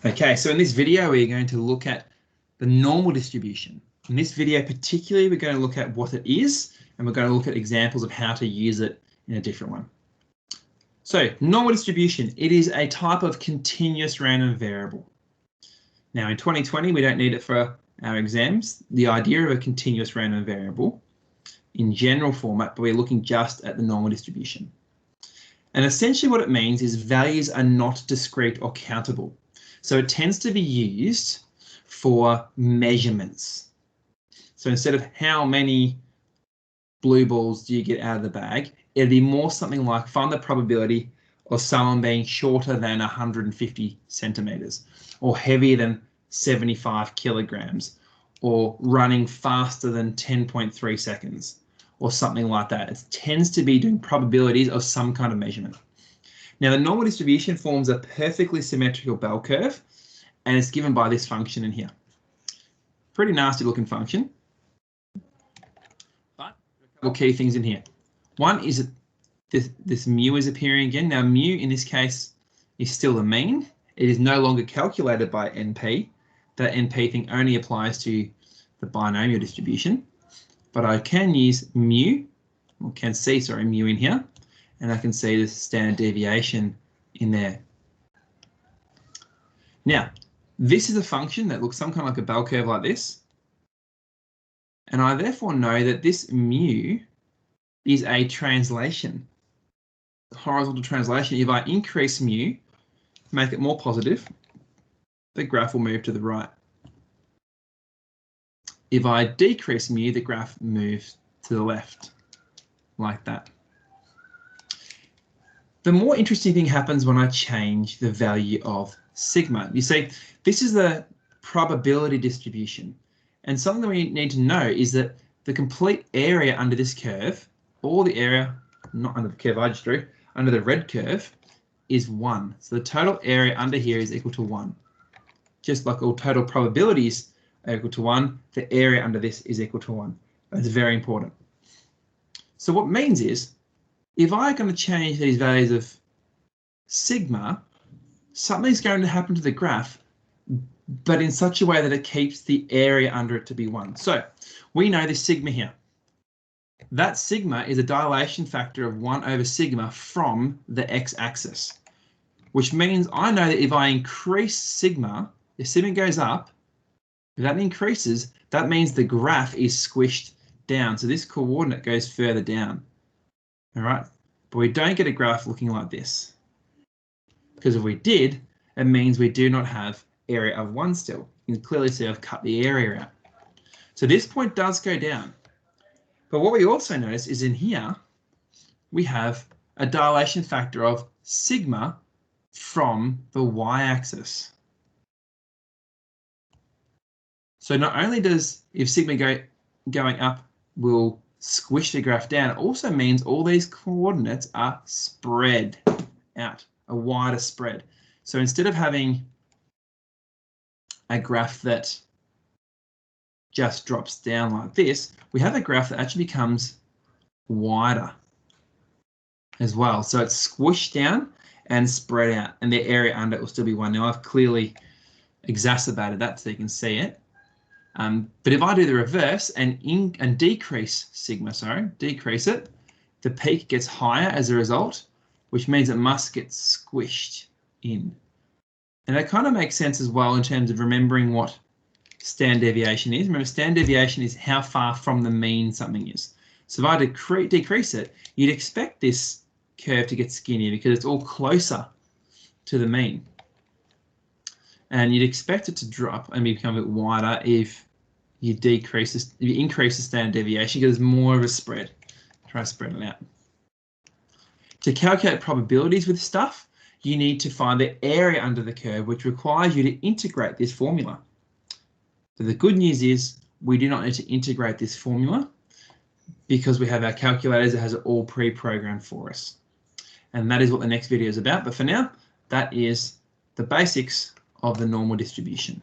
Okay, so in this video, we're going to look at the normal distribution. In this video particularly, we're going to look at what it is, and we're going to look at examples of how to use it in a different one. So normal distribution, it is a type of continuous random variable. Now in 2020, we don't need it for our exams. The idea of a continuous random variable in general format, but we're looking just at the normal distribution. And essentially what it means is values are not discrete or countable. So it tends to be used for measurements. So instead of how many blue balls do you get out of the bag, it'd be more something like find the probability of someone being shorter than 150 centimeters or heavier than 75 kilograms or running faster than 10.3 seconds or something like that. It tends to be doing probabilities of some kind of measurement. Now the normal distribution forms a perfectly symmetrical bell curve and it's given by this function in here. Pretty nasty looking function, but a couple key things in here. One is that this mu is appearing again. Now mu in this case is still the mean. It is no longer calculated by NP. That NP thing only applies to the binomial distribution, but I can use mu, or can see, sorry, mu in here, and I can see the standard deviation in there. Now, this is a function that looks some kind of like a bell curve like this, and I therefore know that this mu is a translation, horizontal translation. If I increase mu, make it more positive, the graph will move to the right. If I decrease mu, the graph moves to the left, like that. The more interesting thing happens when I change the value of sigma. You see, this is the probability distribution. And something that we need to know is that the complete area under this curve, or the area, not under the curve I just drew, under the red curve, is 1. So the total area under here is equal to 1. Just like all total probabilities are equal to 1, the area under this is equal to 1. That's very important. So what it means is, if I'm going to change these values of sigma, something's going to happen to the graph, but in such a way that it keeps the area under it to be 1. So we know this sigma here. That sigma is a dilation factor of 1 over sigma from the x-axis, which means I know that if I increase sigma, if sigma goes up, if that increases, that means the graph is squished down. So this coordinate goes further down. All right, but we don't get a graph looking like this, because if we did, it means we do not have area of 1 still. You can clearly see I've cut the area out. So this point does go down. But what we also notice is in here, we have a dilation factor of sigma from the y-axis. So not only does, if sigma going up will squish the graph down, it also means all these coordinates are spread out, a wider spread. So instead of having a graph that just drops down like this, we have a graph that actually becomes wider as well. So it's squished down and spread out, and the area under it will still be 1. Now I've clearly exacerbated that so you can see it. But if I do the reverse and decrease sigma, decrease it, the peak gets higher as a result, which means it must get squished in. And that kind of makes sense as well in terms of remembering what standard deviation is. Remember, standard deviation is how far from the mean something is. So if I decrease it, you'd expect this curve to get skinnier because it's all closer to the mean. And you'd expect it to drop and become a bit wider if you increase the standard deviation because there's more of a spread. Try to spread it out. To calculate probabilities with stuff, you need to find the area under the curve, which requires you to integrate this formula. So the good news is we do not need to integrate this formula because we have our calculators that has it all pre-programmed for us. And that is what the next video is about. But for now, that is the basics of the normal distribution.